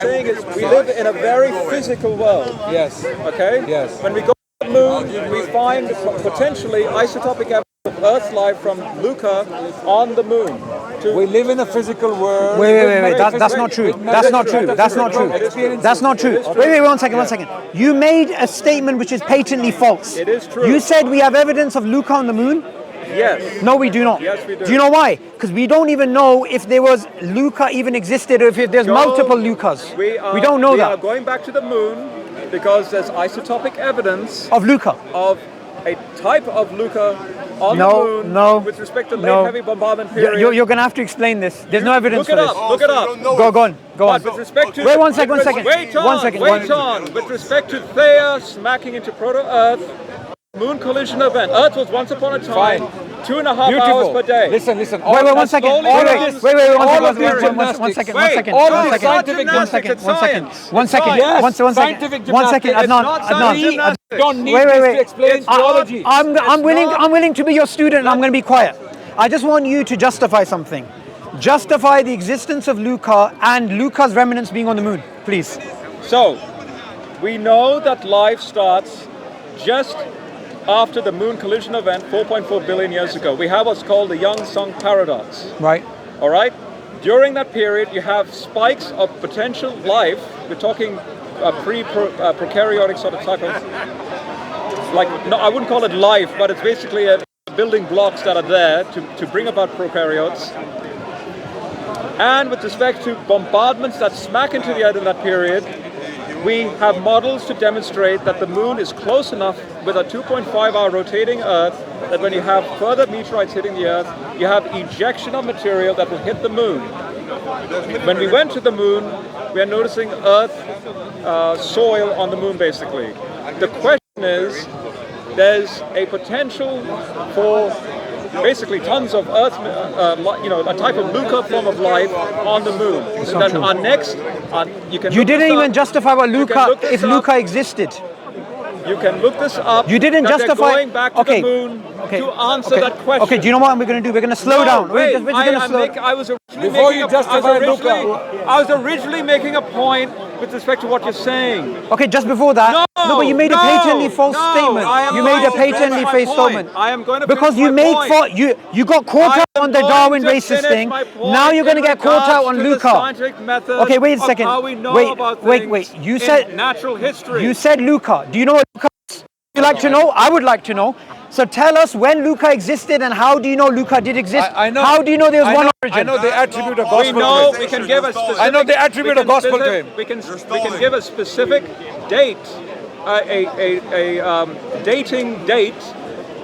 saying is we live in a very physical world. Yes. Okay? Yes. When we go to the moon, we find potentially isotopic evidence of Earth life from Luca on the moon. We live in a physical world. Wait. That's not true. That's not true. That's not true. That's not true. Wait, one second. You made a statement which is patently false. It is true. You said we have evidence of Luca on the moon? Yes. No, we do not. Yes, we do. Do you know why? Because we don't even know if there was Luca even existed or if there's multiple Lucas. We don't know that. We are going back to the moon because there's isotopic evidence of Luca. Of a type of Luca on the moon with respect to late heavy bombardment period. You're going to have to explain this. There's no evidence for this. Look it up. Go on. With respect to wait one second. Wait on. With respect to Theia smacking into proto-Earth, moon collision event. Earth was once upon a time 2.5 hours per day. Listen. Wait, one second. Wait, one second. Adnan. You don't need to explain theology. I'm willing to be your student and I'm going to be quiet. I just want you to justify something. Justify the existence of Luca and Luca's remnants being on the moon, please. So, we know that life starts just after the moon collision event 4.4 billion years ago. We have what's called the Young-Sung paradox. Right. All right? During that period, you have spikes of potential life. We're talking prokaryotic sort of type of, I wouldn't call it life, but it's basically building blocks that are there to bring about prokaryotes. And with respect to bombardments that smack into the Earth in that period, we have models to demonstrate that the moon is close enough with a 2.5-hour rotating Earth that when you have further meteorites hitting the Earth, you have ejection of material that will hit the moon. When we went to the moon, we are noticing Earth soil on the moon, basically. The question is, there's a potential for basically tons of Earth, a type of Luca form of life on the moon. It's and then our next, you didn't even justify what Luca, if Luca existed. You can look this up. You didn't justify going back to the moon to answer that question. Okay, do you know what we're going to do? We're going to slow down. Wait, I was originally making a point with respect to what you're saying. Okay, just before that. No, but you made a patently false statement. You made a patently false statement. I am going to because you you got caught out on the Darwin racist thing. Now you're going to get caught out on Luca. Okay, wait a second. Wait. You said natural history. You said Luca. Do you know what Luca is? Would you like to know? I would like to know. So tell us when Luca existed and how do you know Luca did exist? I know. How do you know there was one origin? I know they attribute a gospel to him. We can give a specific, I know they attribute a gospel to him. We can give a specific date, dating date,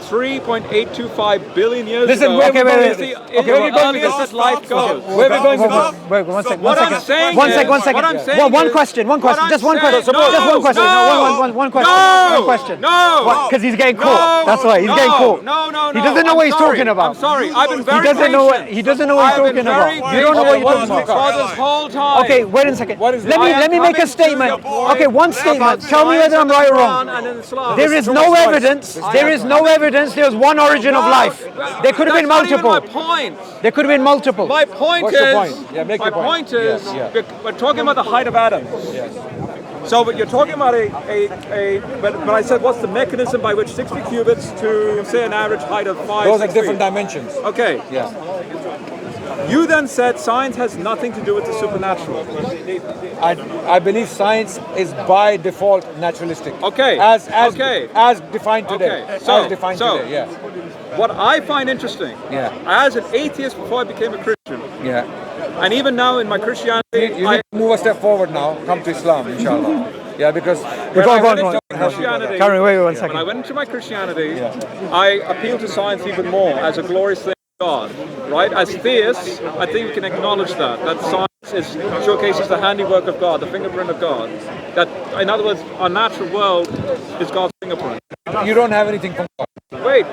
3.825 billion years ago. Wait. Earliest life goes. Where are we going with this? Wait, one second. What I'm saying One second. One question. One question. Just one question. One question. No. Because he's getting caught. That's why he's getting caught. No. He doesn't know what he's talking about. I'm sorry. I've been very He doesn't know what he's talking about. You don't know what you're talking about. For this whole time. Okay, wait a second. Let me make a statement. Okay, one statement. Tell me whether I'm right or wrong. There is no evidence. There's one origin of life. There could have been multiple. That's not even my point. There could have been multiple. My point What's is, your point? Yeah, make your point. We're talking about the height of atoms. Yes. So, but you're talking about when I said what's the mechanism by which 60 cubits to say an average height of 5, Those 6 are different feet. dimensions. Okay. Yeah. You then said science has nothing to do with the supernatural. I believe science is by default naturalistic. Okay. As defined today. Okay. So, yes. What I find interesting, as an atheist before I became a Christian, and even now in my Christianity, you need to move a step forward now. Come to Islam, inshallah. Yeah, because wait one second. When I went into my Christianity, I appealed to science even more as a glorious thing of God. Right? As theists, I think we can acknowledge that science showcases the handiwork of God, the fingerprint of God. That, in other words, our natural world is God's fingerprint. You don't have anything from God. Wait,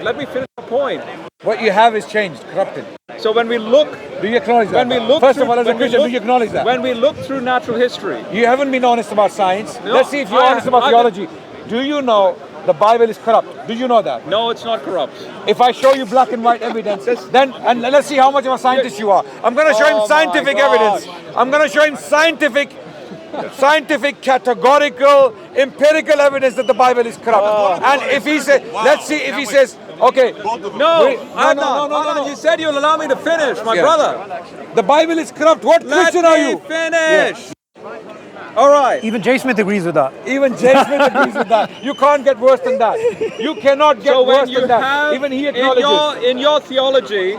let me finish the point. What you have is changed, corrupted. So when we look, do you acknowledge that? First of all, as a Christian, do you acknowledge that? When we look through natural history, you haven't been honest about science. No, let's see if you're honest about theology. Do you know the Bible is corrupt? Do you know that? No, it's not corrupt. If I show you black and white evidence, then and let's see how much of a scientist you are. I'm going to show him scientific evidence I'm going to show him scientific, categorical, empirical evidence that the Bible is corrupt. And if he says, let's see if he says, okay. No, Adnan, you said you'll allow me to finish, my brother. The Bible is corrupt. What Christian are you? Finish. All right. Even J. Smith agrees with that. Even J. Smith agrees with that. You can't get worse than that. You cannot get worse than that. Even he acknowledges. In your theology,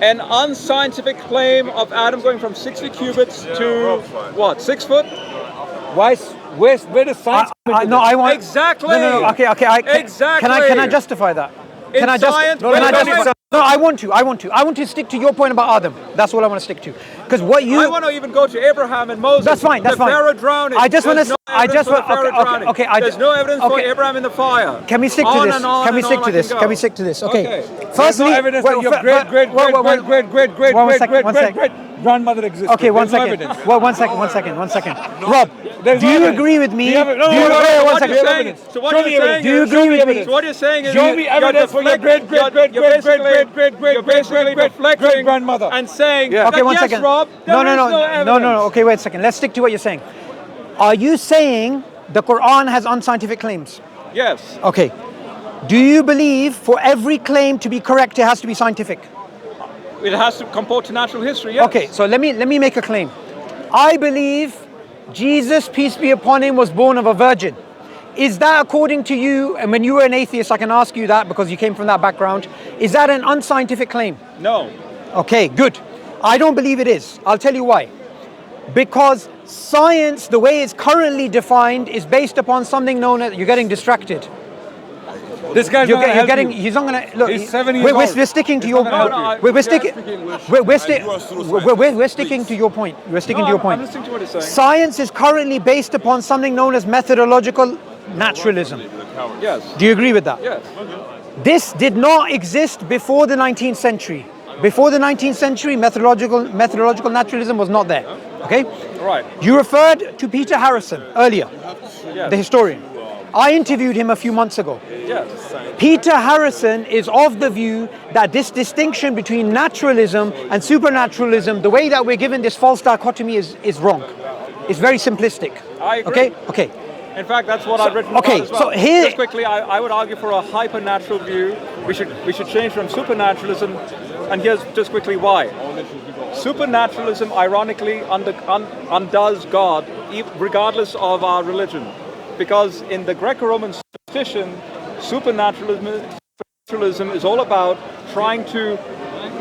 an unscientific claim of Adam going from 60 cubits to what, 6 foot? Where does science come into No, this? I want Exactly. No. Okay. Exactly. Can I justify that? Can I science, No, I want to stick to your point about Adam. That's what I want to stick to. Because what you I want to even go to Abraham and Moses. That's fine. The Pharaoh drowning. There's no evidence for Abraham in the fire. Can we stick to this? Can we stick to this? Can we stick to this? Okay. Firstly, evidence that your great grandmother existed. Okay, one second. Well, one second. Rob, do you agree with me? So what you're saying is show me evidence for your great grandmother and saying that one yes, second. Rob, No. evidence. Okay, wait a second. Let's stick to what you're saying. Are you saying the Quran has unscientific claims? Yes. Okay. Do you believe for every claim to be correct, it has to be scientific? It has to comport to natural history, yes. Okay, so let me make a claim. I believe Jesus, peace be upon him, was born of a virgin. Is that according to you, and when you were an atheist, I can ask you that because you came from that background, is that an unscientific claim? No. Okay, good. I don't believe it is. I'll tell you why. Because science, the way it's currently defined, is based upon something known as, you're getting distracted. This guy's not going to help you. He's not going to look. He's 7 years old. We're sticking to your. We're sticking to your point. We're sticking to your point. I'm listening to what he's saying. Science is currently based upon something known as methodological naturalism. Yes. Do you agree with that? Yes. This did not exist before the 19th century. Before the 19th century, methodological naturalism was not there. Okay? Right. You referred to Peter Harrison earlier, Yes. the historian. I interviewed him a few months ago. Yes. Peter Harrison is of the view that this distinction between naturalism and supernaturalism, the way that we're given this false dichotomy is wrong. It's very simplistic. I agree. Okay. In fact, that's what I've written okay, about as well. so here... Just quickly, I would argue for a hypernatural view. We should change from supernaturalism, and here's just quickly why. Supernaturalism, ironically, undoes God, regardless of our religion. Because in the Greco-Roman superstition, supernaturalism is all about trying to,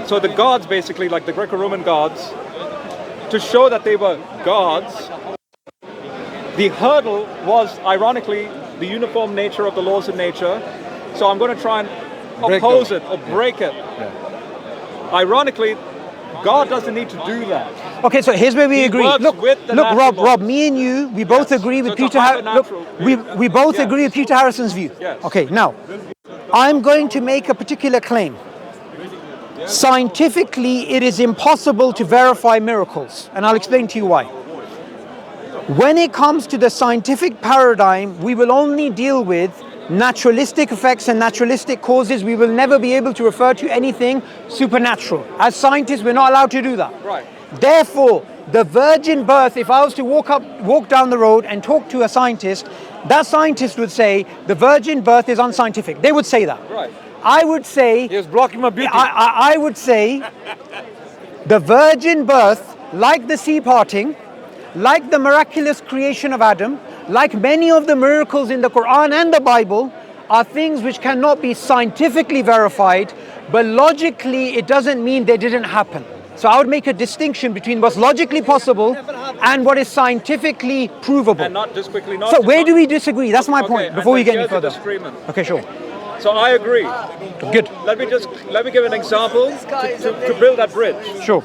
so the gods basically, like the Greco-Roman gods, to show that they were gods, the hurdle was, ironically, the uniform nature of the laws of nature. So I'm going to try and oppose it or break it. Yeah. Ironically, God doesn't need to do that. Okay, so here's where we agree. Look, Rob, me and you, we both agree with Peter Harrison. We both agree with Peter Harrison's view. Yes. Okay, now, I'm going to make a particular claim. Scientifically, it is impossible to verify miracles, and I'll explain to you why. When it comes to the scientific paradigm, we will only deal with naturalistic effects and naturalistic causes. We will never be able to refer to anything supernatural. As scientists, we're not allowed to do that. Right. Therefore, the virgin birth, if I was to walk down the road and talk to a scientist, that scientist would say the virgin birth is unscientific. They would say that. Right. I would say... He was blocking my beauty. I would say the virgin birth, like the sea parting, like the miraculous creation of Adam, like many of the miracles in the Quran and the Bible, are things which cannot be scientifically verified, but logically it doesn't mean they didn't happen. So I would make a distinction between what's logically possible and what is scientifically provable. And not just quickly. So where do we disagree? That's my point. Before we get any further. Okay, sure. So I agree. Good. Let me give an example to build that bridge. Sure.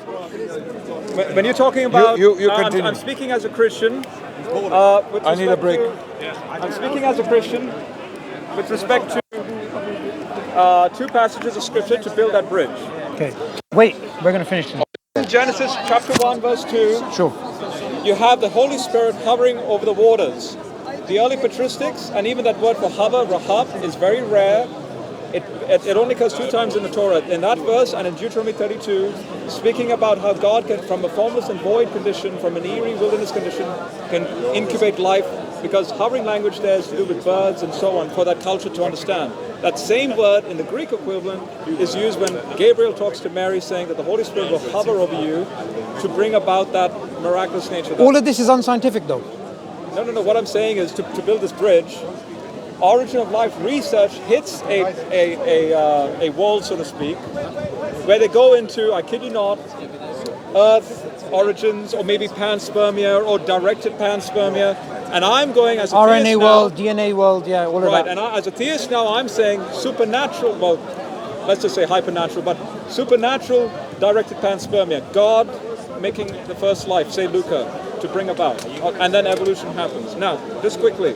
When you're talking about, you continue. I'm speaking as a Christian. I need a break. I'm speaking as a Christian with respect to two passages of scripture to build that bridge. Okay. Wait, we're going to finish this. In Genesis chapter 1, verse 2, Sure. you have the Holy Spirit hovering over the waters. The early patristics, and even that word for hover, rahab, is very rare. It only occurs 2 times in the Torah. In that verse and in Deuteronomy 32, speaking about how God can, from a formless and void condition, from an eerie wilderness condition, can incubate life, because hovering language there is to do with birds and so on, for that culture to understand. That same word in the Greek equivalent is used when Gabriel talks to Mary, saying that the Holy Spirit will hover over you to bring about that miraculous nature. All of this is unscientific, though. No. What I'm saying is to build this bridge, origin of life research hits a wall, so to speak, where they go into, I kid you not, Earth origins, or maybe panspermia, or directed panspermia. And I'm going as a RNA theist world, now, DNA world, yeah, all of right, that. and as a theist now, I'm saying supernatural, well, let's just say hypernatural, but supernatural directed panspermia. God making the first life, say Luca, to bring about. And then evolution happens. Now, just quickly.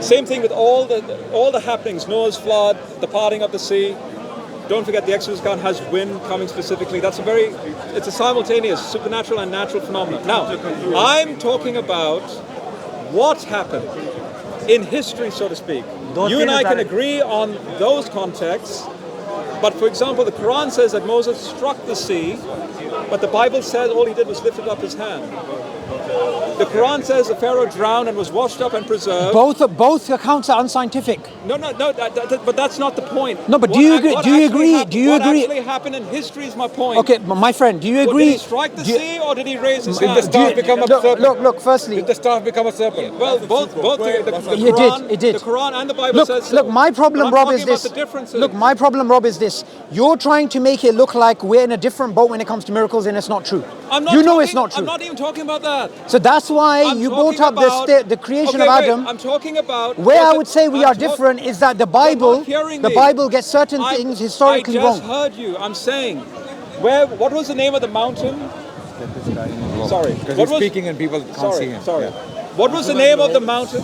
Same thing with all the happenings, Noah's flood, the parting of the sea. Don't forget the Exodus account has wind coming specifically. It's a simultaneous supernatural and natural phenomenon. Now, I'm talking about what happened in history, so to speak. You and I can agree on those contexts, but for example, the Quran says that Moses struck the sea, but the Bible says all he did was lifted up his hand. The Quran says the Pharaoh drowned and was washed up and preserved. Both accounts are unscientific. No, but that's not the point. No, but do you agree? What actually happened in history is my point. Okay, my friend, do you agree? Did he strike the sea or did he raise his hand? Did the staff become a serpent? Look, firstly. Did the staff become a serpent? Well, both the Quran, it did. The Quran and the Bible says so. Look, my problem, Rob, is this. Look, my problem, Rob, is this. You're trying to make it look like we're in a different boat when it comes to miracles, and it's not true. It's not true. I'm not even talking about that. So that's why you brought up the creation of Adam. I'm talking about where I would say we are different is that the Bible gets certain things historically wrong. I just heard you. I'm saying, what was the name of the mountain? Sorry, because he's speaking and people can't see him. Sorry. What was the name of the mountain?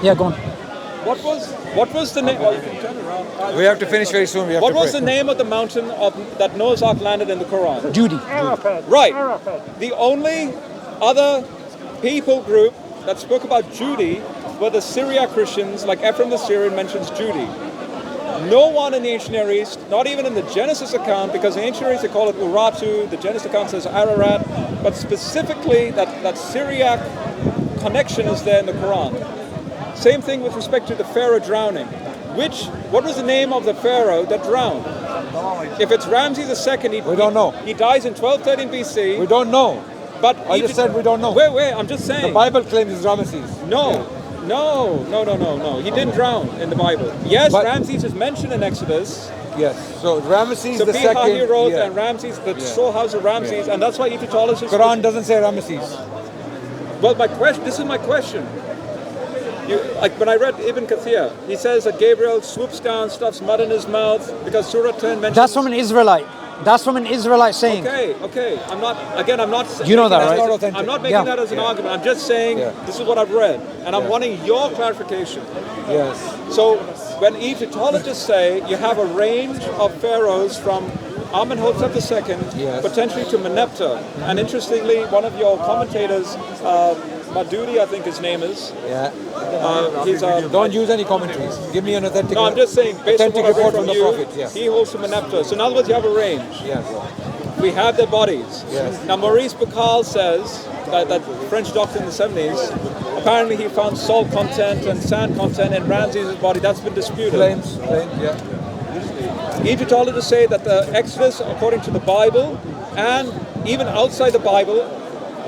Yeah, go on. What was the name? We have to finish very soon. What was the name of the mountain that Noah's Ark landed in the Quran? Judy. Right. The only other people group that spoke about Judy were the Syriac Christians, like Ephraim the Syrian mentions Judy. No one in the ancient Near East, not even in the Genesis account, because in the ancient Near East they call it Urartu, the Genesis account says Ararat, but specifically that Syriac connection is there in the Quran. Same thing with respect to the Pharaoh drowning. What was the name of the Pharaoh that drowned? If it's Ramses II, we don't know. He dies in 1213 BC. We don't know. But I just said we don't know. Wait, I'm just saying. The Bible claims it's Ramesses. No. He didn't drown in the Bible. Yes, but Ramses is mentioned in Exodus. Yes. So Ramesses the second. He wrote, and Ramses, the storehouse of Ramses, and that's why Egyptologists. Quran doesn't say Ramesses. Well, this is my question. Like when I read Ibn Kathir, he says that Gabriel swoops down, stuffs mud in his mouth, because Surah 10 mentions... That's from an Israelite. That's from an Israelite saying. Okay. I'm not... You know that, right? I'm not making that as an argument. I'm just saying this is what I've read, and I'm wanting your clarification. Yes. So when Egyptologists say you have a range of pharaohs from Amenhotep II, potentially to Meneptah, and interestingly, one of your commentators, Madudi, I think his name is. Yeah. Don't use any commentaries. Give me an authentic. No, I'm just saying, based on what I read from the you, Prophet, he holds to Meneptah. So in other words, you have a range. Yes. We have their bodies. Yes. Now Maurice Bucaille says that French doctor in the 70s, apparently he found salt content and sand content in Ramses' body. That's been disputed. Claims, yeah. Egyptologists say that the Exodus, according to the Bible, and even outside the Bible,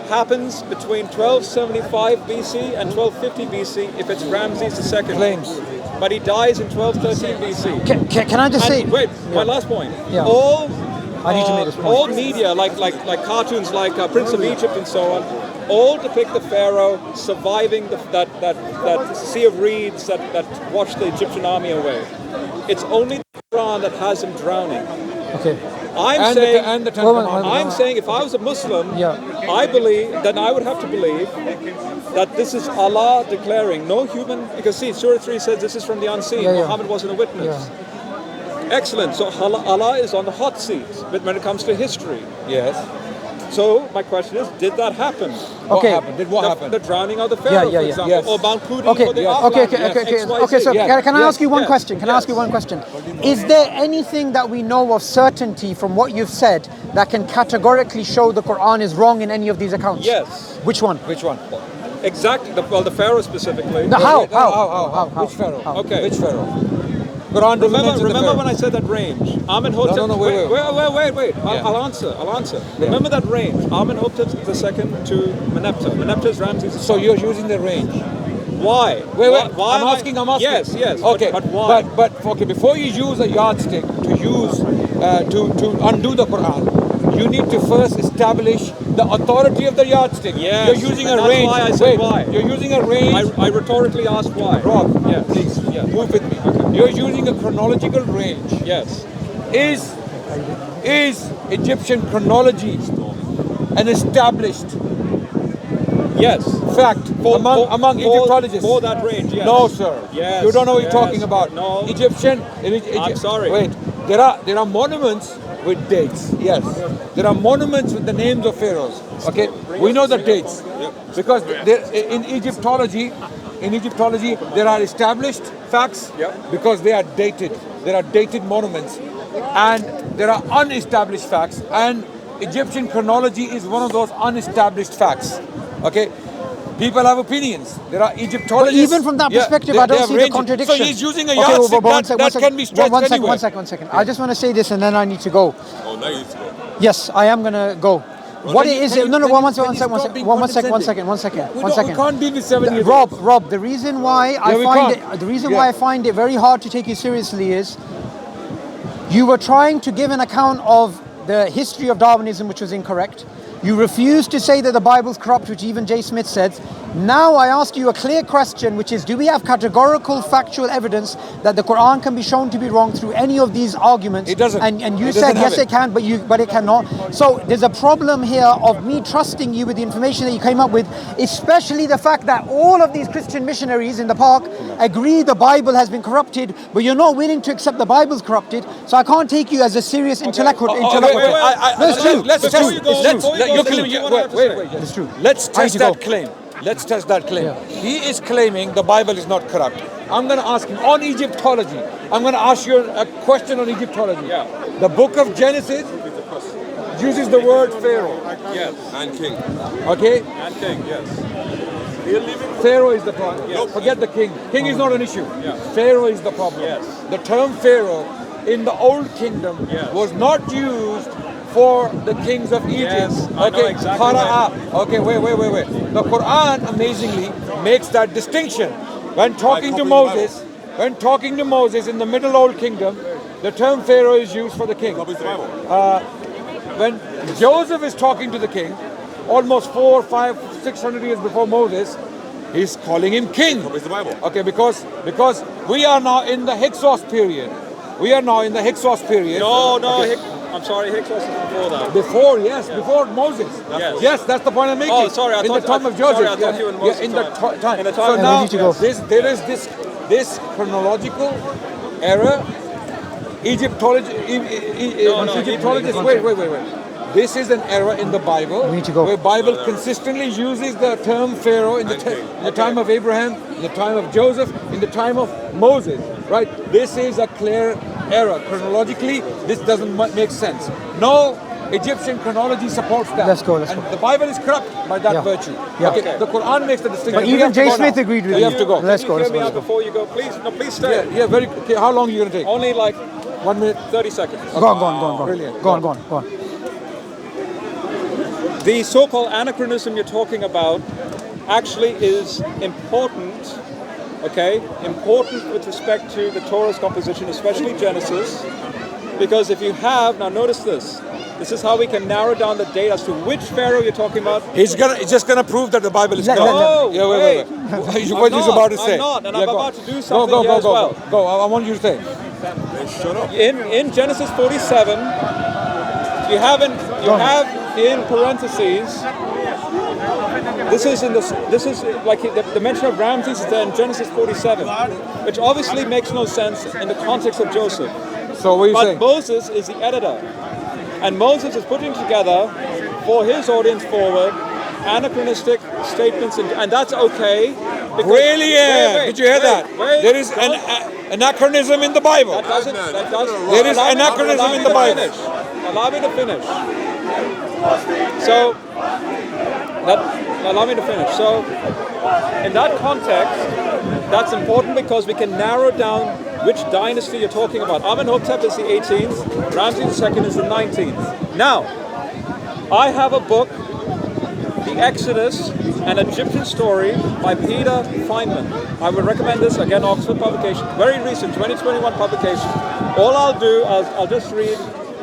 happens between 1275 BC and 1250 BC if it's Ramses II. Claims. But he dies in 1213 BC. Can I just say... Wait, my last point. Yeah. All I need to make this point. All media, like cartoons like Prince of Egypt and so on, all depict the pharaoh surviving that sea of reeds that washed the Egyptian army away. It's only the Quran that has him drowning. Okay. I'm saying if I was a Muslim, I would have to believe that this is Allah declaring, no human, because see, Surah 3 says this is from the unseen, Muhammad wasn't a witness. Excellent, so Allah is on the hot seat when it comes to history. Yes. So my question is, did that happen? What happened? Did what happen? The drowning of the Pharaoh, for example, Yes. or Mount Pudi Okay, for the okay. So can I ask you one question? Can I ask you one question? Is there anything that we know of certainty from what you've said that can categorically show the Quran is wrong in any of these accounts? Yes. Which one? Which one? Exactly. The Pharaoh specifically. How? Which Pharaoh? Okay. Which Pharaoh? Quran Remember when I said that range? Amenhotep. No, wait. I'll answer. Remember that range? Amenhotep II to Meneptah. Meneptah is Ramses. So you're using the range. Why? Wait. Why I'm asking. Yes. Okay. But why? But okay. Before you use a yardstick to undo the Quran, you need to first establish the authority of the yardstick. Yes. You're using a range. That's why I said why. You're using a range. I rhetorically asked why. Rob, Yes. please, move with me. Okay. You're using a chronological range. Yes. Is Egyptian chronology an established Yes. fact among Egyptologists? For that range, yes. No, sir. Yes. You don't know what you're talking about. No. I'm sorry. Wait. There are monuments with dates. Yes. There are monuments with the names of pharaohs. Okay. We know the dates because in Egyptology, there are established facts because they are dated. There are dated monuments, and there are unestablished facts. And Egyptian chronology is one of those unestablished facts. Okay. People have opinions. There are Egyptologists. But even from that perspective, I don't see the contradiction. So he's using a yardstick that can be stretched anywhere. One second. I just want to say this, and then I need to go. Oh, now you need to go. Yes, I am gonna go. One second. We can't deal with 7 years. Rob, the reason why I find it very hard to take you seriously is you were trying to give an account of the history of Darwinism, which was incorrect. You refused to say that the Bible's corrupt, which even J. Smith said. Now I ask you a clear question, which is, do we have categorical factual evidence that the Quran can be shown to be wrong through any of these arguments? It doesn't. And you said yes, it can, but it cannot. So there's a problem here of me trusting you with the information that you came up with, especially the fact that all of these Christian missionaries in the park agree the Bible has been corrupted, but you're not willing to accept the Bible's corrupted. So I can't take you as a serious intellectual. That's true. Let's It's true. Let's test that claim. Let's test that claim. He is claiming the Bible is not corrupt. I'm going to ask him on Egyptology. I'm going to ask you a question on Egyptology. The book of Genesis uses the word Pharaoh. Yes. And king. Okay? And king, yes. Pharaoh is the problem. Forget the king. King is not an issue. Pharaoh is the problem. Yes. The term Pharaoh in the Old Kingdom was not used for the kings of Egypt. Yes, I know exactly Okay, wait. The Quran amazingly makes that distinction. When talking to Moses in the Middle Old Kingdom, the term Pharaoh is used for the king. When Joseph is talking to the king, almost 400, 500, 600 years before Moses, he's calling him king. Okay, because we are now in the Hyksos period. No, Okay. I'm sorry, Hyksos is before that. Before Moses. Yes, that's the point I'm making. Oh, sorry, in the time of Joseph. Sorry, I thought you were in Moses' in the time. In the time So of now Moses. there is this chronological error. Egyptology. Egyptologists. Wait. This is an error in the Bible. We need to go. Where Bible consistently uses the term Pharaoh in the time of Abraham, in the time of Joseph, in the time of Moses. Right? This is a clear error. Chronologically, this doesn't make sense. No Egyptian chronology supports that. Let's go. And the Bible is corrupt by that virtue. Okay. The Quran makes the distinction. But even J. Smith agreed with you. You have to go. Let's go. Hear me out before you go, please. No, please stay. Very. Okay, how long are you going to take? Only like 1 minute. 30 seconds. Go on. Brilliant. Go on. The so-called anachronism you're talking about actually is important. Okay, important with respect to the Torah's composition, especially Genesis, because if you have, now notice this is how we can narrow down the date as to which Pharaoh you're talking about. He's just gonna prove that the Bible is correct. No, wait. What he's about to say. I'm not, and I'm about to do something here as well. Go. I want you to say. Shut up. In Genesis 47, you have in parentheses. This is like the mention of Ramses is there in Genesis 47, which obviously makes no sense in the context of Joseph. So what are you saying? But Moses is the editor, and Moses is putting together for his audience forward anachronistic statements, and that's okay. Brilliant! Did you hear that? There is an anachronism in the Bible. That doesn't. There is anachronism in the Bible. Allow me to finish. So, allow me to finish. So, in that context, that's important because we can narrow down which dynasty you're talking about. Amenhotep is the 18th, Ramses II is the 19th. Now, I have a book, The Exodus, an Egyptian Story by Peter Feynman. I would recommend this, again, Oxford publication, very recent, 2021 publication. All I'll do, I'll just read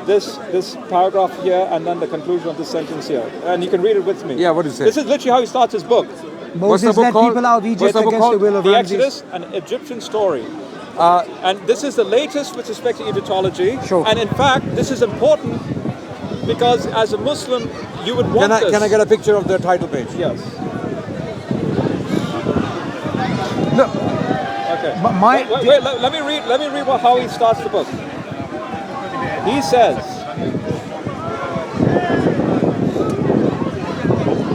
this paragraph here and then the conclusion of this sentence here. And you can read it with me. Yeah, what is it? This is literally how he starts his book. Moses led people out of Egypt against the will of The Ramses. Exodus, an Egyptian Story. And this is the latest with respect to Egyptology. Sure. And in fact, this is important because as a Muslim, you would want this. Can I get a picture of the title page? Yes. Look, Okay. my Let me read how he starts the book. He says,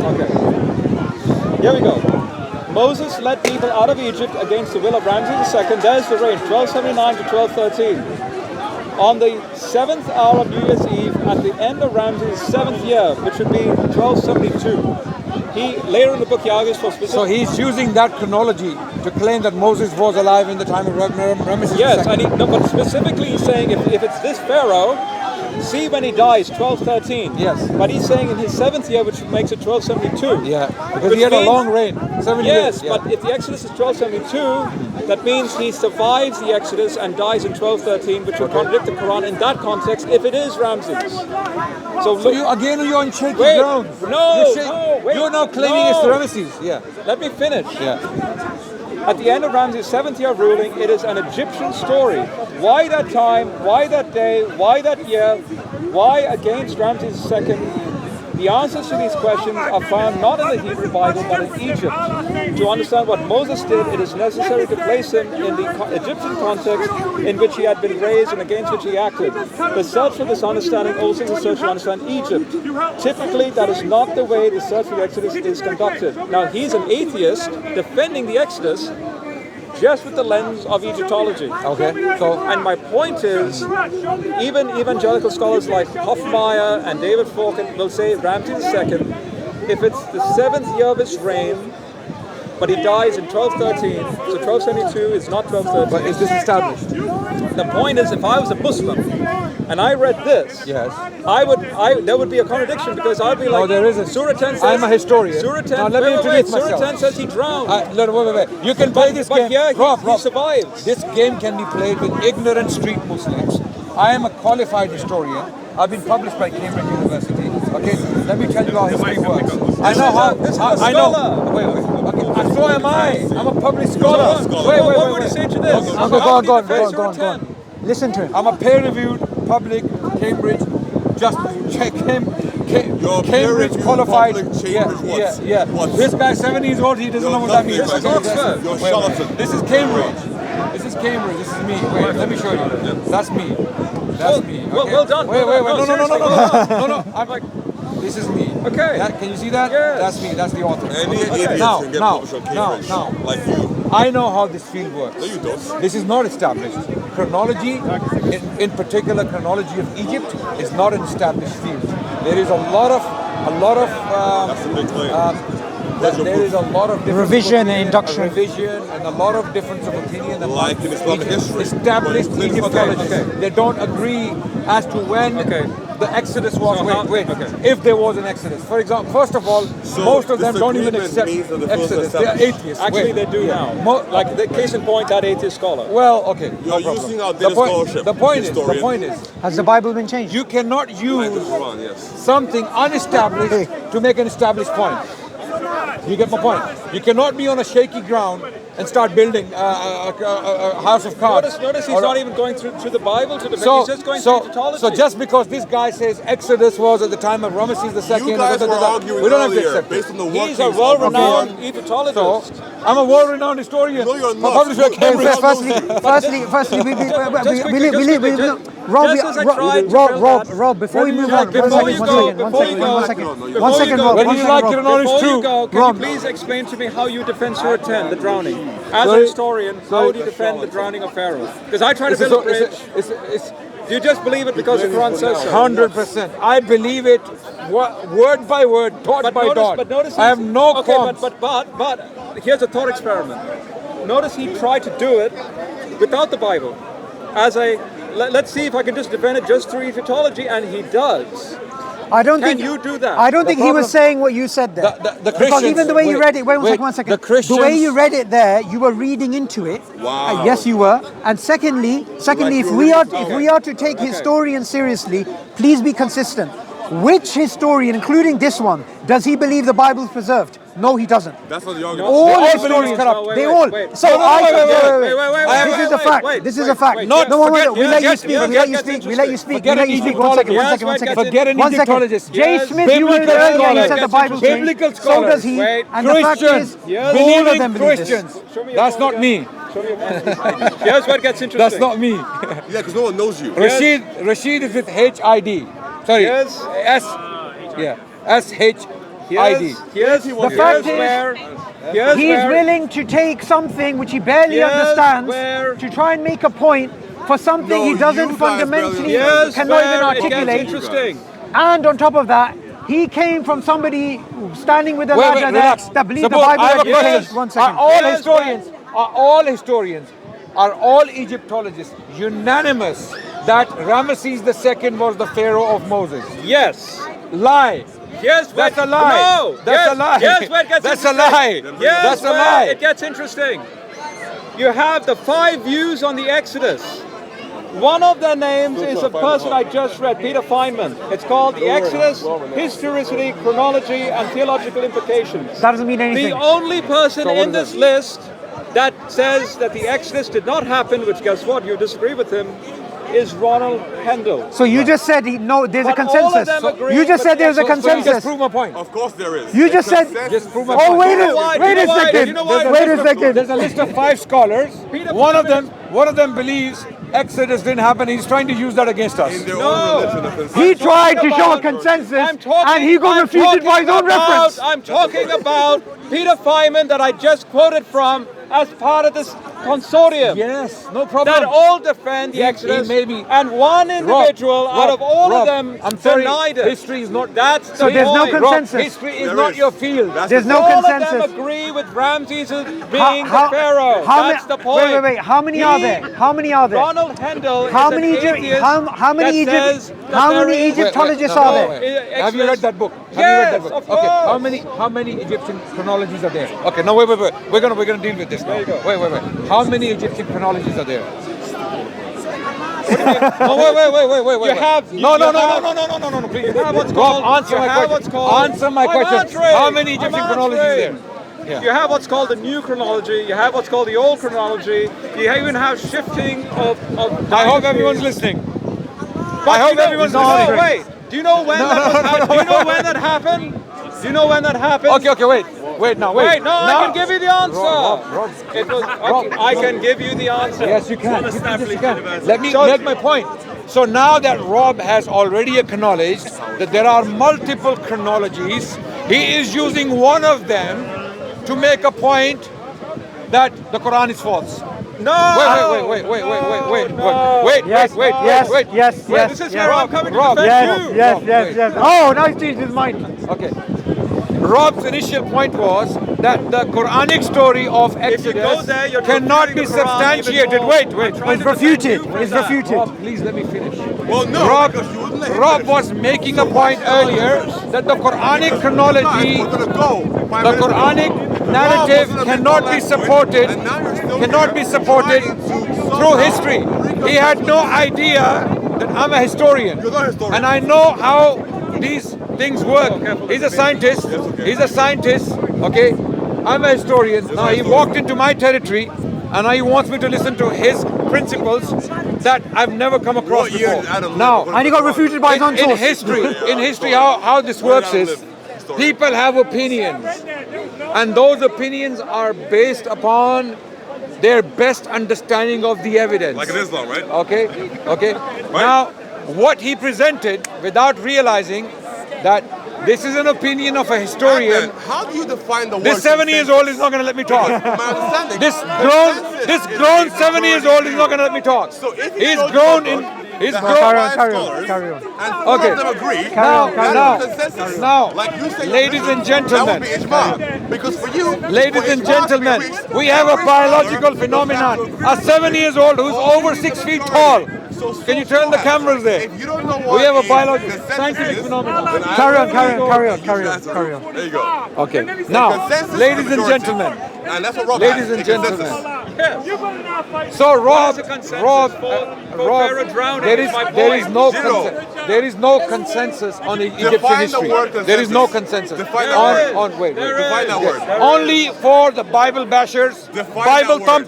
okay, here we go. Moses led people out of Egypt against the will of Ramses II. There's the range, 1279 to 1213. On the 7th hour of New Year's Eve, at the end of Ramses' 7th year, which would be 1272, he later in the book he argues for specific. So he's using that chronology to claim that Moses was alive in the time of Ramses Yes, II. and but specifically he's saying if it's this pharaoh, see when he dies, 1213. Yes. But he's saying in his 7th year, which makes it 1272. Yeah, because Which he had a means- long reign, 7 Yes, years. Yeah. but if the Exodus is 1272, that means he survives the Exodus and dies in 1213, which would contradict the Quran in that context if it is Ramses. So So look, you're on shaky Wait, ground. no, You're no, wait, You're now claiming it's no. Ramses. Yeah, let me finish. yeah. At the end of Ramses' 7th year of ruling, it is an Egyptian story. Why that time? Why that day? Why that year? Why against Ramses II? The answers to these questions are found not in the Hebrew Bible, but in Egypt. To understand what Moses did, it is necessary to place him in the Egyptian context in which he had been raised and against which he acted. The search for this understanding also is a search to understand Egypt. Typically, that is not the way the search for the Exodus is conducted. Now, he's an atheist defending the Exodus just with the lens of Egyptology. Okay, so And my point is, even evangelical scholars like Hofmeyr and David Falk will say Ramses II, if it's the 7th year of his reign, but he dies in 1213, so 1272 is not 1213. but is this established? The point is, if I was a Muslim and I read this, Yes. there would be a contradiction because I'd be like, No, there isn't. Surah 10 says, I'm a historian. Surah 10, Now let me wait, introduce Surah myself. 10 says he drowned. No, wait. You can play this but game. here Rob, he survives. This game can be played with ignorant street Muslims. I am a qualified historian. I've been published by Cambridge University. Okay, let me tell you how history works. I know how. This is a I know. scholar. Wait. Okay, and so am I. I'm a published scholar. Wait, what would you say to this? go on. Listen to him. I'm a peer-reviewed, public, Cambridge, just You're Cambridge peer-reviewed qualified. public Yeah. what? This guy 7 years old. He doesn't know what that means. This is Oxford. You're Wait. charlatan. This is Cambridge. This is Cambridge. This is me. Wait, let me show you. That's me. That's me. Okay? Well done. Wait. No, seriously, well done. No. I'm like, this is me. Okay. Can you see that? Yes. That's me. That's the author. Any Okay. idiot Now, can get now, published on Cambridge. now. Like you. I know how this field works. No, you don't. This is not established. Chronology, in particular chronology of Egypt, is not an established field. There is a lot of That's a big claim. there is a lot of difference Revision of opinion, and induction. a revision and a lot of difference of opinion among Like in Islamic history. established But in Egyptologists. okay. They don't agree as to when Okay. the Exodus was. So If there was an Exodus. For example, first of all, So most of them don't even disagreement accept means that the first Exodus. They are established. atheists. Actually, Wait. they do now. Like the case in point, that atheist scholar. Well, okay. You're no problem. using outdated scholarship, The point historian. is, Has the Bible been changed? you cannot Like the use Quran, yes. something unestablished to make an established point. You get my point? You cannot be on a shaky ground and start building a house of cards. Notice he's Or- not even going through the Bible to defend. So, He's just going through Egyptology. so just because this guy says Exodus was at the time of Ramesses II, You guys were arguing we don't have to earlier accept it. based on the workings he's a of well-renowned Quran. Egyptologist. So, I'm a world-renowned historian. No, you're I'm not. published by You're Cambridge. Firstly, Rob, Just as I tried to tell that- Rob, before we move on, Before you go, before you go, one second, Rob, Whether you like it or not, it's Before true. you go, can Rob. you please explain to me how you defend Surah 10, the drowning? As a Sorry? historian, how do you defend the drowning of Pharaoh? Because I try to It's a- build a it's bridge. a- it's Do you just believe it because the Quran says so? 100%. I believe it word by word, dot by dot. But notice I have no okay, qualms. but here's a thought experiment. Notice he tried to do it without the Bible. As a let's see if I can just defend it just through Egyptology, and he does. I don't Can think you do that? I don't The think he was problem- saying what you said there. The Because Christians- even the way you wait, read it, one wait, second. the Christians- way you read it there, you were reading into it. Wow. Yes, you were. And secondly, if we are to take historians seriously, please be consistent. Which historian, including this one, does he believe the Bible is preserved? No, he doesn't. That's not the argument. All They all believe historians, it's corrupt. they all. So No, no, I. wait, wait, This wait, is a fact. wait, This is wait, a fact. wait, No, yes, one minute. forget- We let you yes, speak. yes, We let you yes, speak. yes, We let you speak. Forget We let an you speak. One second. Egyptologist. One second. Forget an One second. Egyptologist. Jay Yes, Smith, you were biblical earlier. You scholars. said the Bible's changed. Biblical So scholars. does he. Wait. And the fact Christians, is, Yes. all of them believing believe this. Christians. Show me your That's phone not again. me. Show me your phone. Here's where it gets interesting. That's not me. Yeah, because no one knows you. Rashid is with HID. Sorry. Yes. SHID. Here's The fact is, here's he's where- willing to take something which he barely Yes, understands where- to try and make a point for something No, he you doesn't guys fundamentally barely Yes, cannot even where it articulate. gets interesting. And on top of that, he came from somebody standing with a Wait, ladder there relax. that believed the Saboor, Bible I have had a been question. changed. One Are second. all Yes, historians, are all Egyptologists unanimous that Ramesses II was the pharaoh of Moses? Yes. Lie. Yes, That's where- a lie. No. That's yes, a lie. Yes, where it gets That's a interesting. lie. Yes, That's a where lie. It gets interesting. You have the 5 views on the Exodus. One of their names is a person I just read, Peter Feynman. It's called The Exodus, Historicity, Chronology, and Theological Implications. That doesn't mean anything. The only person in this list that says that the Exodus did not happen, which guess what, you disagree with him, is Ronald Hendel. So you just said there's a But all of consensus. them agree You just with said there's a the Exodus. So you just consensus. prove my point. Of course there is. You just said. Just prove my Oh point. wait You know why? wait You a know why? second. You know why? Wait a second. There's a list of 5 scholars. Peter One of Feynman- them believes Exodus didn't happen. He's trying to use that against us. In their No. own religion, the consensus. He tried to show a about- consensus, and he got refuted by his own reference. I'm talking about Peter Feynman that I just quoted from as part of this consortium. Yes, no problem. That all defend the He Exodus, may be- and one individual out of all Rob, of them I'm sorry, denied it. history is not. That's So the there's no point. consensus. Rob, history is There not is. your field. That's There's the no point. All of them consensus. agree with Ramses as being the pharaoh. how That's ma- the point. Wait. How many are there? How many are there? Ronald Hendel How is many an Egypt- atheist how many that Egypt- says that how there many is- Egyptologists no, are no, there? wait. Have you read that book? Have you Yes, read that book? of Okay. course. How many Egyptian chronologies are there? Okay. No, wait. We're gonna deal with this now. There you go. Wait. How many Egyptian chronologies are there? No, wait. You have- No, you no, have- please. You have what's Rob, called- answer you my have question. what's called- Answer my I'm question. answering. How many I'm Egyptian chronologies are there? answering. Yeah. You have what's called the new chronology. You have what's called the old chronology. You even have shifting of I hope everyone's listening. But I hope you know- everyone's no, listening. wait. Do you know when that was happened? Do you know when that happened? Do you know when that happened? Okay, wait. Wait, Wait, no, I can give you the answer. Rob. It was, okay, I can give you the answer. Yes, you can. Yes, you can. Let me make my point. So now that Rob has already acknowledged that there are multiple chronologies, he is using one of them to make a point that the Quran is false. No. Wait. Yes. This is where I'm coming to Rob, defend you. Yes. Oh, now he's changed his mind. Okay. Rob's initial point was that the Quranic story of If you go Exodus there, you're cannot be refuting the Quran substantiated. even more. Wait. I'm trying It's to defend refuted. you for It's that. refuted. Rob, please let me finish. Well, no, Rob, because you wouldn't let him Rob finish. was making a point earlier that the Quranic chronology, We're gonna go. the Quranic narrative cannot be supported, through history. He had no idea that I'm a historian, You're not a historian. and I know how these things work. He's a scientist. Okay, I'm a historian. Now he walked into my territory, and now he wants me to listen to his principles that I've never come across What year before. did Adam live? Now, And he got refuted by his own in source. history, how this works is people have opinions, and those opinions are based upon their best understanding of the evidence. Like in Islam, right? Okay. Now, what he presented without realizing that this is an opinion of a historian. Adnan, how do you define the word This 7 years old is not going to let me talk. My understanding. This Consensus grown is 7 years old is not going to let me talk. So if He's goes grown to a in. book He's that grown. has Carry on, scholars, carry on. And four Okay. of them agree. Carry on, That's a consensus. Now, Like you say, ladies and gentlemen. that would be ijma. Because for you, Ladies for and ijma to be gentlemen, reached, we have a every biological scholar phenomenon. would have to A agree. 7 years old who's over 6 feet tall. Can you turn the cameras there? If you don't know We what have a is biological consensus scientific is, phenomenon. then I Carry on, will carry on, go carry on, and carry use on, that carry answer. on. There you go. Okay. The Now, consensus is ladies the and majority. gentlemen, And that's what Rob ladies has, and a consensus. gentlemen. So Rob, What is the consensus Rob, for fear of drowning there is is my there is point. no Zero. there is no consensus on Egyptian Define the history. word There is no consensus. consensus Define the on word. wait. Define that word. Only for the Bible bashers, Define Bible that word.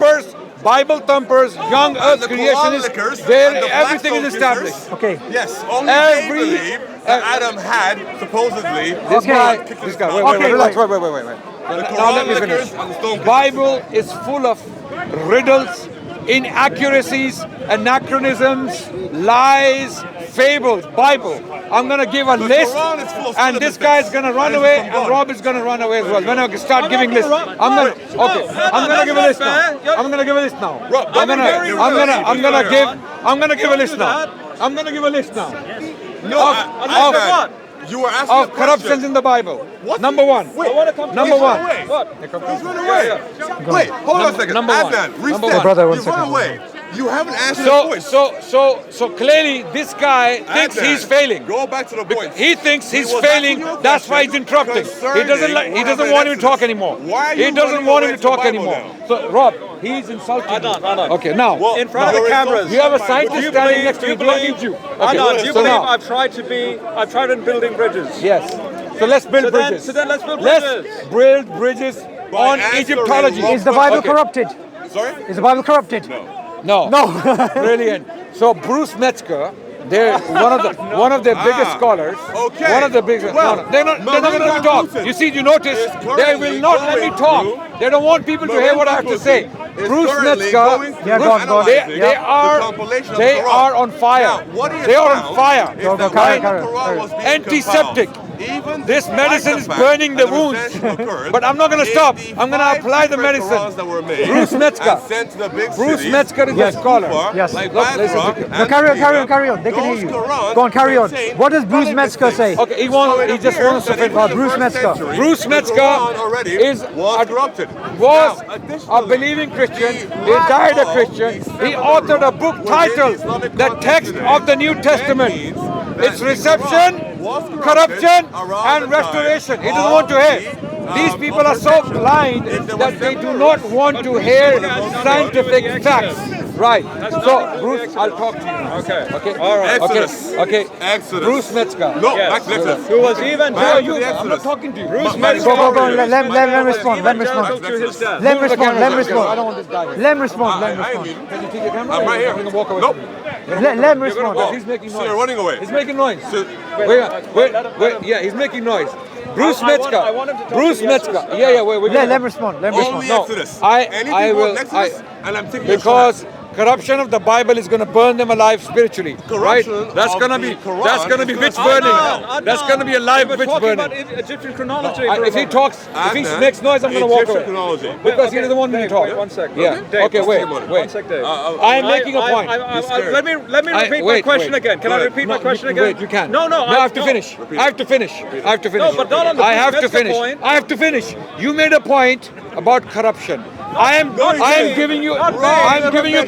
thumpers, young And earth the Quran lickers creationists. There, and the everything is Blackstone established. kissers. Okay. Yes, only Every- they believe that Adam had supposedly. This Okay. guy, kicked this his guy. mouth. Wait, wait, Okay, relax. wait. Wait. The Now let Quran me finish. lickers and the stone kickers. Bible is full of riddles, inaccuracies, anachronisms, lies, fables. Bible. I'm gonna give a The list, Quran is full of and this guy is gonna run and it's away, from and God. Rob is gonna run away as well. When I start I'm giving not lists, gonna run- I'm gonna No, okay. no, I'm gonna that's give a not list now. fair. You're- I'm gonna give a list now. Rob, I'm gonna very give rude. I'm gonna give a list do now. that. I'm gonna give a list now. No, Of- Adnan, you were asking Of a corruptions question. in the Bible. What? Number one. Wait, I want to come to Number you. one. What? He's run away. Wait, hold on a second. number one. Adnan, Number reset. one. Brother, one You've run second. away. You haven't answered the point. So clearly this guy thinks Adnan, he's failing. Go back to the point. He thinks he's was failing. asking you a That's why he's question interrupting. He doesn't like. He concerning doesn't what want him to happened talk in anymore. Exodus. Why are He you doesn't running want away him to from the talk Bible anymore. now? So Rob, he's insulting you. Adnan. Okay, now. Well, In front of you're the cameras. You have a insulting scientist my- standing next to me. Do I need you? Okay. Adnan, do you So believe now, I've tried in building bridges? yes. So let's build So then- bridges. so then let's build Let's bridges. build bridges on answering Egyptology. Rob's Is the Bible Okay. corrupted? Sorry? Is the Bible corrupted? No. No. Brilliant. So Bruce Metzger, they're one of their biggest scholars. Okay. One of the biggest. Well, they're not going to let me talk. Marie You see, you notice is they currently will not let me going talk. through- They don't want people to hear what I have to say. Is Bruce currently Metzger, going through Yeah, go on, go on. they analyzing Yeah. are the compilation of they the Quran. are on fire. Now, what he has They are on found fire. is Go, that carry when on, the carry Quran on. was being Antiseptic. compiled, even This despite medicine the is fact burning the that wounds. recension occurred, But I'm not going to stop. I'm going to 85 apply the different medicine. Qurans that were made Bruce Metzger. and sent to the big Bruce cities, Metzger is Yes. a scholar. Kufa, Yes. like Look, Basra listen to- and No, carry on, carry on, Medina. carry on. They can hear Those you. Qurans Go on, carry on. contain What does Bruce spelling Metzger mistakes. say? Okay, he So just it wants to appears fit that in the Bruce first Metzger. century, Bruce the Metzger Quran already was corrupted. was Now, a additionally, believing Christian. the He died a lack of Christian. the He seventh authored a rule book within titled Islamic The context Text today. of the New That Testament. means that It's the reception, Quran was corrupted corruption, around and the time restoration. He doesn't of want to hear. the, These people are so restoration. blind If there was that they do seven not rules, want to hear scientific facts. Right. nothing So, to do with Bruce, the Exodus. I'll talk to you now. Okay. Okay. All right. Exodus. Okay. Exodus. Bruce Metzger. No, Yes. back to Exodus. Who was even Who are you? to the I'm not Exodus. talking to you. Bruce My- Metzger. Go, go, go. Let him respond. Let him was respond. even to his death. Let him Move the respond. cameras Let him over here. I respond. don't want this guy here. Let him respond. Let him I ain't respond. leaving. Can you take your camera? I'm right here. I'm gonna walk away Nope. from you. Let him respond. Oh, He's making so noise. you're running away. He's making noise. So- Wait, yeah, he's making noise. Bruce Metzger. I want him to talk Bruce to the Metzger. Exodus. Yeah, wait. Let him respond. Let him Only respond. Exodus. I Anything will. more than Exodus, and I'm taking Because corruption of the Bible is going to burn them alive spiritually, right? Corruption That's of going to the be Quran that's going to be is witch gonna- burning. Adnan, That's going to be a live we're witch talking burning. about Egyptian chronology. If he talks, if he Adnan, makes noise, I'm going to walk Egyptian away. chronology. Because he doesn't want me to Dave, talk. wait, one sec. Yeah. Dave, Okay, wait. One sec, Dave. I'm making a point. Let me repeat my question again. Can I repeat my question again? Wait, you can't. No, I have to finish. I have to finish. I have to finish. No, but not on the I have to Metzger finish. point. I have to finish. You made a point about corruption. I am giving you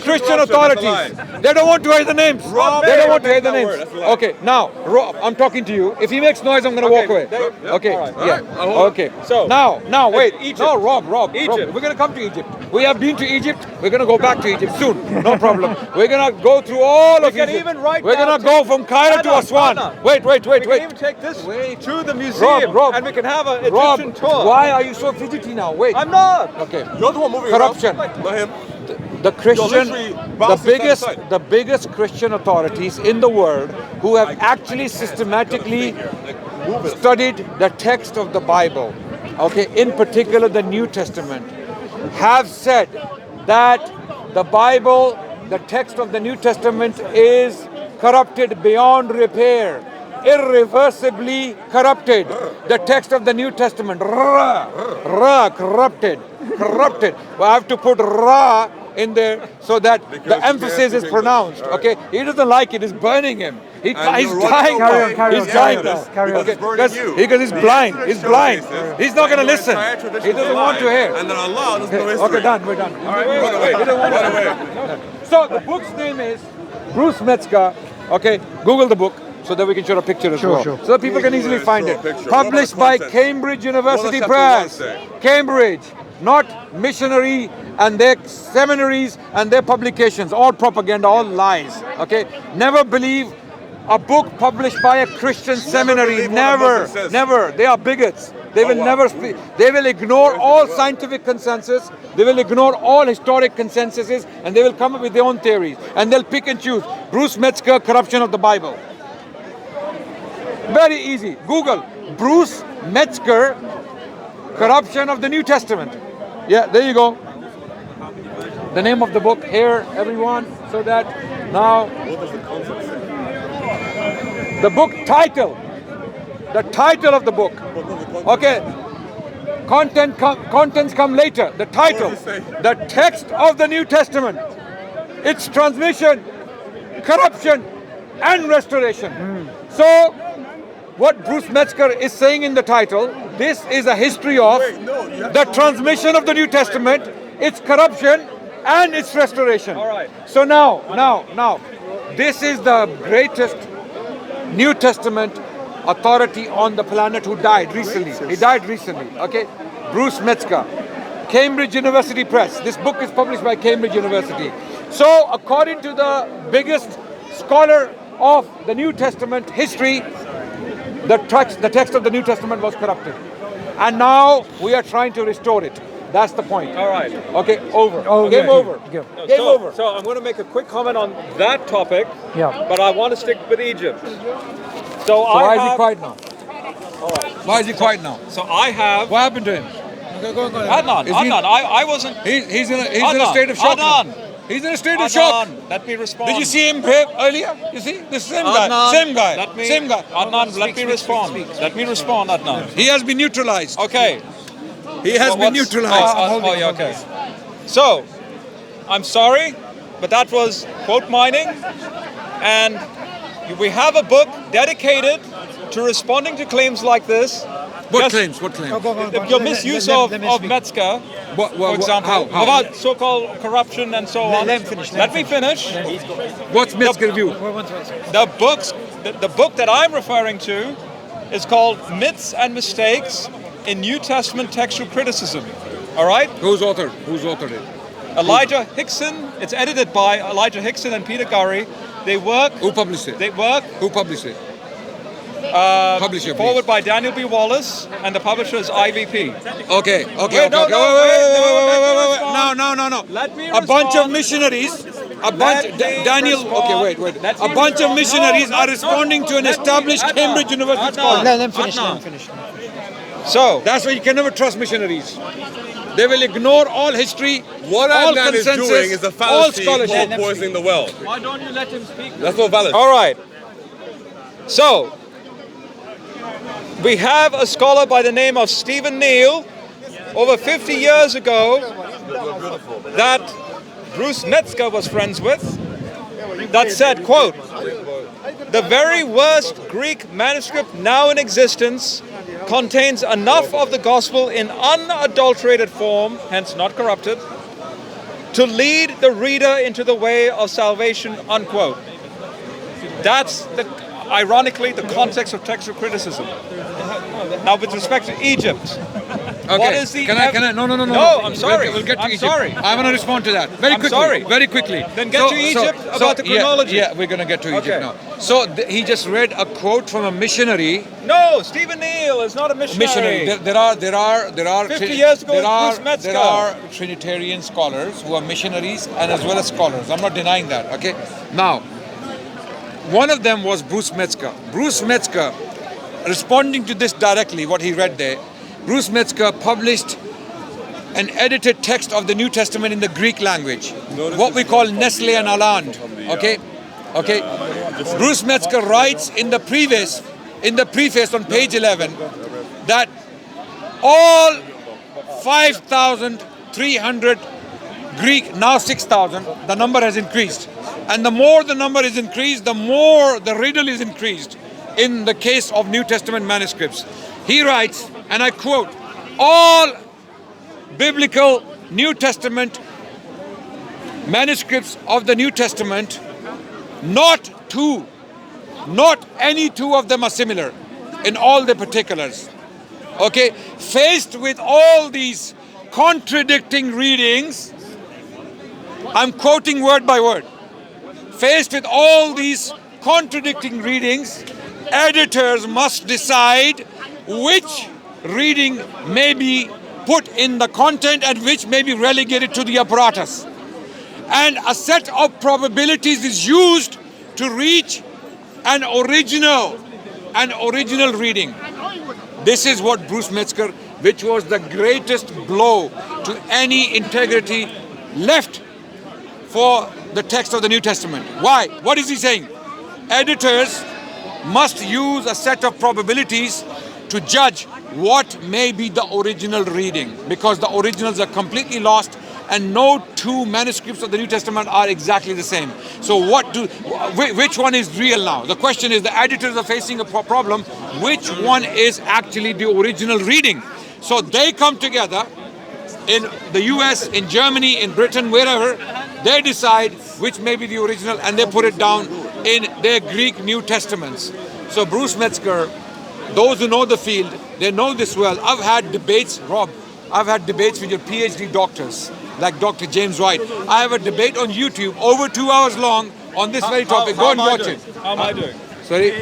Christian authorities. They don't want to hear the names. They don't want to hear the names. Okay, now Rob, I'm talking to you. If he makes noise, I'm going to walk away. Okay, yeah. Okay. So now wait. Egypt. No, Rob. Egypt. We're going to come to Egypt. We have been to Egypt. We're going to go back to Egypt soon. No problem. We're going to go through all of can Egypt. even write We're down going to go from Cairo to Adnan, Aswan. Adnan. Wait. We can even take this to the museum, Rob, and we can have an Rob, Egyptian tour. why are you so fidgety now? Wait. I'm not. Okay. You're the one moving Corruption. around. Not him. The Christian, literally bouncing side to side. the biggest Christian authorities in the world who have actually systematically studied the text of the Bible, okay, in particular the New Testament, have said that the Bible, the text of the New Testament, is corrupted beyond repair, irreversibly corrupted. The text of the New Testament, corrupted. Well, I have to put ra in there so that the emphasis is pronounced. Okay, he doesn't like it; it's burning him. He's dying. He's dying now. Because he's blind. He's blind. He's not going to listen. He doesn't want to hear. And then Allah doesn't know history. Okay, done. We're done. Run away. Run away. So the book's name is Bruce Metzger. Okay, Google the book so that we can show a picture as well. So that people can easily find it. Published by Cambridge University Press. Cambridge, not missionary and their seminaries and their publications. All propaganda, all lies. Okay, never believe a book published by a Christian seminary. Never. They are bigots. They will never speak. They will ignore all scientific consensus. They will ignore all historic consensuses, and they will come up with their own theories. And they'll pick and choose. Bruce Metzger, Corruption of the Bible. Very easy. Google Bruce Metzger, Corruption of the New Testament. Yeah, there you go. The name of the book here, everyone, so that now. What does the concept say? The book title. The title of the book. Okay. Contents come later. The title. The text of the New Testament. Its transmission, corruption, and restoration. So, what Bruce Metzger is saying in the title, this is a history of the transmission of the New Testament, its corruption, and its restoration. All right. So now, this is the greatest New Testament authority on the planet who died recently. He died recently, okay? Bruce Metzger, Cambridge University Press. This book is published by Cambridge University. So, according to the biggest scholar of the New Testament history, the text of the New Testament was corrupted. And now we are trying to restore it. That's the point. All right. Okay, over. Game over. Game over. So I'm going to make a quick comment on that topic. Yeah. But I want to stick with Egypt. So why is he quiet now? All right. Why is he quiet now? So I have. What happened to him? Adnan. I wasn't. He's in a state of shock. Adnan. He's in a state of shock. Let me respond. Did you see him earlier? You see? The same guy. Same guy. Adnan, let me respond. Let me respond, Adnan. He has been neutralized. Okay. He has been neutralized. Yeah, okay. So, I'm sorry, but that was quote mining. And we have a book dedicated to responding to claims like this. What claims? What claims? Your misuse of Metzger, for example, how? about so-called corruption and so on. Let me finish. What's Metzger view? The book that I'm referring to is called Myths and Mistakes in New Testament Textual Criticism. All right? Who's authored it? Elijah Hickson. It's edited by Elijah Hickson and Peter Gurry. They work. Who published it? Who published it? Publisher, forward by Daniel B. Wallace, and the publisher is IVP. Okay. No. Let me A bunch of missionaries. A bunch of missionaries are responding to an established Cambridge University scholar. Let them finish. So that's why you can never trust missionaries. They will ignore all history, What all Adnan is consensus, doing is a all fallacy scholarship. for poisoning the well. why don't you let him speak? That's not valid. All right. So, we have a scholar by the name of Stephen Neal, over 50 years ago, that Bruce Metzger was friends with, that said, quote, "The very worst Greek manuscript now in existence contains enough of the gospel in unadulterated form, hence not corrupted, to lead the reader into the way of salvation," unquote. That's ironically the context of textual criticism. Now, with respect to Egypt, what is the... Can I? No. No, I'm sorry. We'll get to Egypt. Sorry. I want to respond to that very quickly. Then get to Egypt about the chronology. Yeah, we're going to get to Egypt now. So he just read a quote from a missionary. No, Stephen Neal is not a missionary. There are 50 years ago, Bruce Metzger. There are Trinitarian scholars who are missionaries and as well as scholars. I'm not denying that. Okay. Now, one of them was Bruce Metzger. Bruce Metzger, responding to this directly, what he read there, Bruce Metzger published an edited text of the New Testament in the Greek language, what we call Nestle and Aland. Okay, okay. Bruce Metzger writes in the preface on page 11 that all 5,300 Greek, now 6,000, the number has increased. And the more the number is increased, the more the riddle is increased in the case of New Testament manuscripts. He writes, and I quote, all biblical New Testament manuscripts of the New Testament, not any two of them are similar in all the particulars. Okay, faced with all these contradicting readings, I'm quoting word by word. Faced with all these contradicting readings, editors must decide which reading may be put in the content and which may be relegated to the apparatus. And a set of probabilities is used to reach an original reading. This is what Bruce Metzger, which was the greatest blow to any integrity left for the text of the New Testament. Why? What is he saying? Editors must use a set of probabilities to judge what may be the original reading, because the originals are completely lost and no two manuscripts of the New Testament are exactly the same. So which one is real now? The question is, the editors are facing a problem. Which one is actually the original reading? So they come together in the US, in Germany, in Britain, wherever, they decide which may be the original and they put it down in their Greek New Testaments. So Bruce Metzger, those who know the field, they know this well. I've had debates, Rob, I've had debates with your PhD doctors, like Dr. James White. I have a debate on YouTube, over 2 hours long, on this very topic. Go and watch it. How am I doing? Sorry?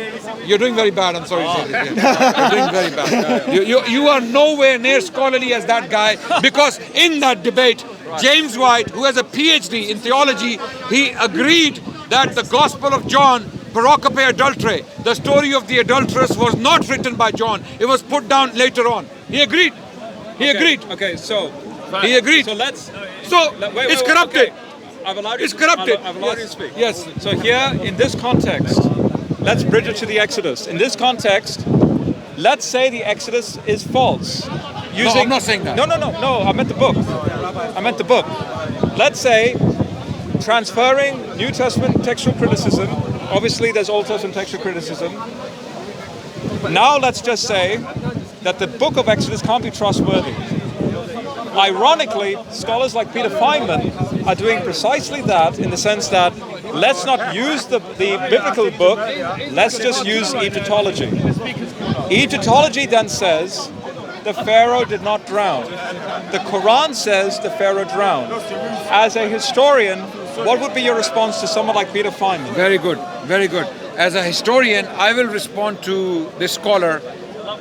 You're doing very bad, I'm sorry to say this. You're doing very bad. You are nowhere near scholarly as that guy, because in that debate, James White, who has a PhD in theology, he agreed that the Gospel of John, Pericope Adulterae, the story of the adulteress, was not written by John. It was put down later on. He agreed. He agreed. Okay, so he agreed. So let's. It's corrupted. Okay. I've allowed you. It's corrupted. I've allowed you to speak. Yes. So here, in this context, let's bridge it to the Exodus. In this context, let's say the Exodus is false. No, I'm not saying that. No. I meant the book. Let's say transferring New Testament textual criticism. Obviously, there's Old Testament textual criticism. Now let's just say that the book of Exodus can't be trustworthy. Ironically, scholars like Peter Feynman are doing precisely that, in the sense that let's not use the biblical book, let's just use Egyptology. Egyptology then says the Pharaoh did not drown. The Quran says the Pharaoh drowned. As a historian, what would be your response to someone like Peter Feynman? Very good, very good. As a historian, I will respond to this scholar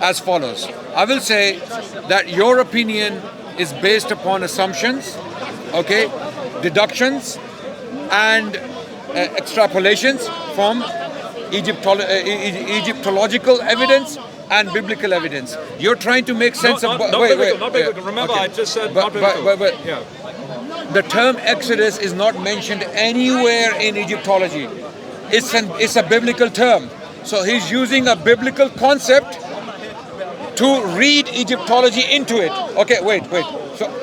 as follows. I will say that your opinion is based upon assumptions, okay, deductions, and extrapolations from Egyptological evidence and biblical evidence. You're trying to make sense of... Not biblical. Remember, okay. I just said not biblical. But the term Exodus is not mentioned anywhere in Egyptology. It's a biblical term. So he's using a biblical concept to read Egyptology into it. Okay, wait.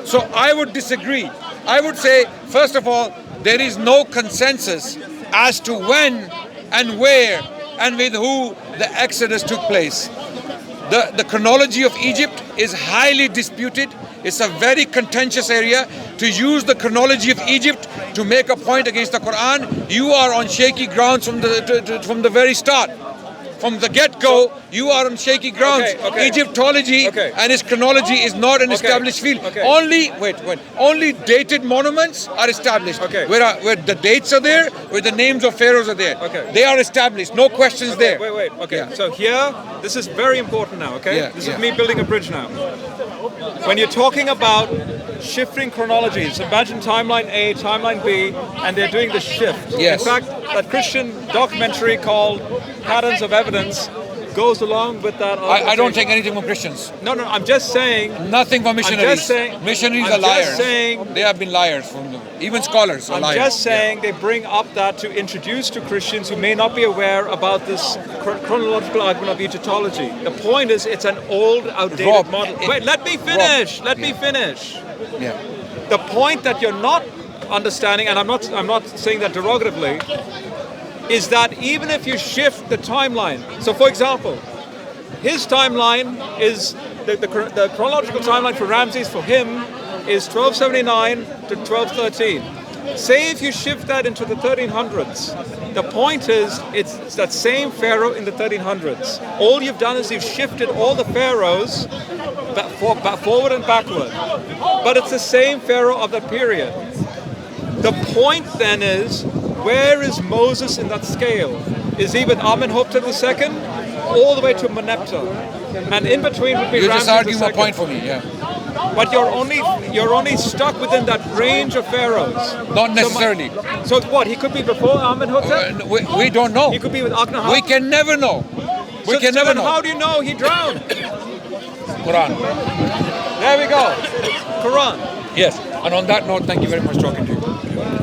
So I would disagree. I would say, first of all, there is no consensus as to when and where and with who the Exodus took place. The chronology of Egypt is highly disputed. It's a very contentious area. To use the chronology of Egypt to make a point against the Quran, you are on shaky grounds from the very start. From the get-go, you are on shaky grounds. Okay. Egyptology and its chronology is not an established field. Okay. Only dated monuments are established. Okay. Where the dates are there, where the names of pharaohs are there. Okay. They are established. No questions there. Wait. Okay. Yeah. So here, this is very important now. Okay. Yeah, This is me building a bridge now. When you're talking about shifting chronologies, imagine timeline A, timeline B, and they're doing the shift. Yes. In fact, that Christian documentary called Patterns of Evidence goes along with that. I don't take anything from Christians. No, I'm just saying. Nothing from missionaries. Missionaries are liars. Just saying, they have been liars. Even scholars are liars. I'm just saying they bring up that to introduce to Christians who may not be aware about this chronological argument of Egyptology. The point is, it's an old, outdated model. Wait, let me finish. Let me finish. Yeah. The point that you're not understanding, and I'm not saying that derogatively, is that even if you shift the timeline, so for example, his timeline is, the chronological timeline for Ramses for him is 1279 to 1213. Say if you shift that into the 1300s, the point is it's that same pharaoh in the 1300s. All you've done is you've shifted all the pharaohs forward and backward. But it's the same pharaoh of that period. The point then is, where is Moses in that scale? Is he with Amenhotep II all the way to Meneptah? And in between would be You're Ramses just arguing II. a point for me, yeah. But you're only stuck within that range of pharaohs. Not necessarily. So what? He could be before Amenhotep? We don't know. He could be with Akhenaten? We can never know. We can never know. How do you know he drowned? Quran. There we go. Quran. Yes. And on that note, thank you very much talking to you.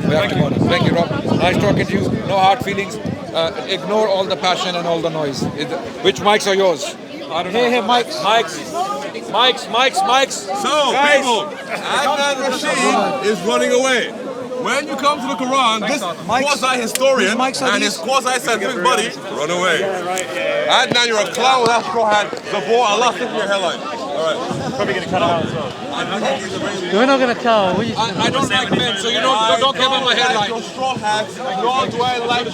We have to go. Thank you, Rob. Nice talking to you. No hard feelings. Ignore all the passion and all the noise. Which mics are yours? I don't know. Hey, mics. Mics. So, guys. people, Adnan Rashid is running away. When you come to the Quran, this quasi-historian and his quasi-scientific buddy run away. Adnan, you're a clown with that straw hat. Saboor, Allah save your hairline. All right. Probably going to cut it out as well. We're not going to cut. I don't like men, so you don't care about my headline. Your straw hats, nor do I like